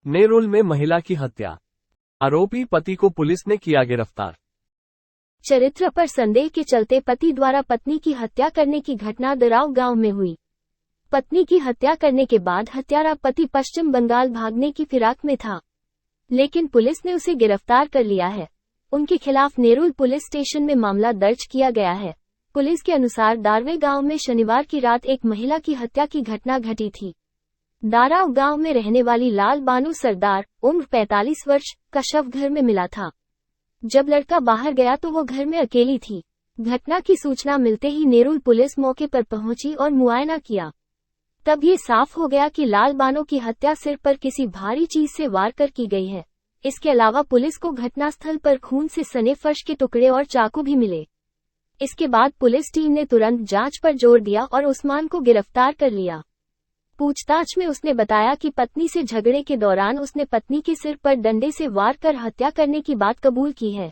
नेरुल में महिला की हत्या। आरोपी पति को पुलिस ने किया गिरफ्तार। चरित्र पर संदेह के चलते पति द्वारा पत्नी की हत्या करने की घटना दराव गांव में हुई। पत्नी की हत्या करने के बाद हत्यारा पति पश्चिम बंगाल भागने की फिराक में था, लेकिन पुलिस ने उसे गिरफ्तार कर लिया है। उनके खिलाफ नेरुल पुलिस स्टेशन में मामला दर्ज किया गया है। पुलिस के अनुसार दारवे गांव में शनिवार की रात एक महिला की हत्या की घटना घटी थी। दाराव गांव में रहने वाली लाल बानू सरदार, उम्र 45 वर्ष, का शव घर में मिला था। जब लड़का बाहर गया तो वो घर में अकेली थी। घटना की सूचना मिलते ही नेरुल पुलिस मौके पर पहुंची और मुआयना किया। तब ये साफ हो गया कि लाल बानो की हत्या सिर पर किसी भारी चीज से वार कर की गई है। इसके अलावा पुलिस को घटनास्थल पर खून से सने फर्श के टुकड़े और चाकू भी मिले। इसके बाद पुलिस टीम ने तुरंत जांच पर जोर दिया और उस्मान को गिरफ्तार कर लिया। पूछताछ में उसने बताया कि पत्नी से झगड़े के दौरान उसने पत्नी के सिर पर डंडे से वार कर हत्या करने की बात कबूल की है।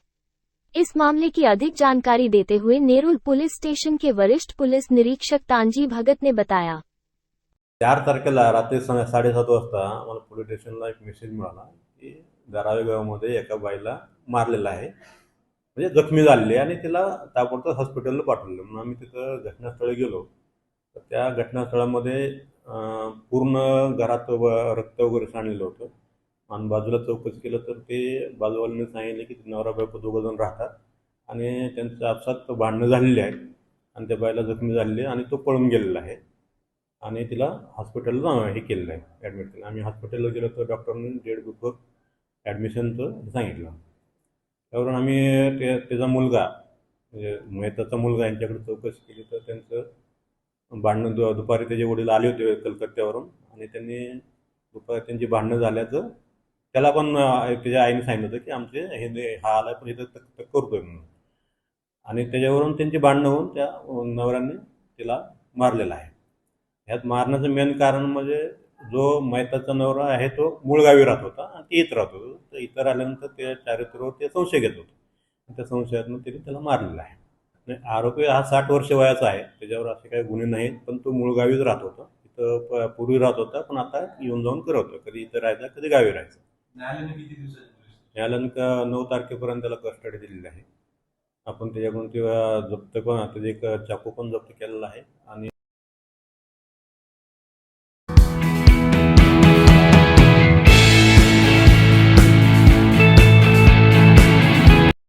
इस मामले की अधिक जानकारी देते हुए नेरुल पुलिस स्टेशन के वरिष्ठ पुलिस निरीक्षक तांजी भगत ने बताया, 4 तारखेला रात्री 7:30 वाजता मला पोलीस स्टेशनला एक मेसेज मिळाला की दारावे गावामध्ये एका बाईला मारलेलं आहे, म्हणजे जखमी झालेली आहे आणि तिला ताबडतोब हॉस्पिटलला पाठवलं. म्हणून आम्ही तिथं घटनास्थळी गेलो. तर त्या घटनास्थळामध्ये पूर्ण घरात रक्त वगैरे सांडलेलं होतं आणि बाजूला चौकशी केलं तर ते बाजूवाल्यांनी सांगितलं की नवरा बायको दोघंजण राहतात आणि त्यांचं आपसात भांडणं झालेली आहेत आणि त्या बाईला जखमी झालेली आहे आणि तो पळून गेलेला आहे आणि तिला हॉस्पिटलला हे केलेलं आहे, ॲडमिट केलं. आम्ही हॉस्पिटलला गेलो तर डॉक्टरांनी डेट बिफोर ॲडमिशनचं सांगितलं. त्यावरून आम्ही त्याचा मुलगा म्हणजे मेहताचा मुलगा यांच्याकडे चौकशी केली तर त्यांचं भांडणं दुपारी त्याचे वडील आले होते कलकत्त्यावरून आणि त्यांनी दुपारी त्यांची भांडणं झाल्याचं त्याला पण त्याच्या आईने सांगितलं होतं की आमचे हे हा आला पण इथं तक करतोय म्हणून. आणि त्याच्यावरून त्यांची भांडणं होऊन त्या नवऱ्याने तिला मारलेलं आहे. ह्यात मारण्याचं मेन कारण म्हणजे जो मैताचा नवरा आहे तो मूळ गावी राहत होता आणि ते इथं राहत होतं. तर इथं आल्यानंतर त्या चारित्र्यावर ते संशय घेत होतं. त्या संशयातून तिने त्याला मारलेलं आहे. आणि आरोपी हा 60 वर्ष वयाचा आहे, त्याच्यावर असे काही गुन्हे नाहीत, पण तो मूळ गावीच राहत होता. इथं पूर्वी राहत होता पण आता येऊन जाऊन करत होता, कधी इथं राहायचा कधी गावी राहायचं. न्यायालयानं 9 तारखेपर्यंत त्याला कस्टडी दिलेली आहे. आपण त्याच्याकडून ते जप्त पण त्याचे एक चाकू पण जप्त केलेला आहे आणि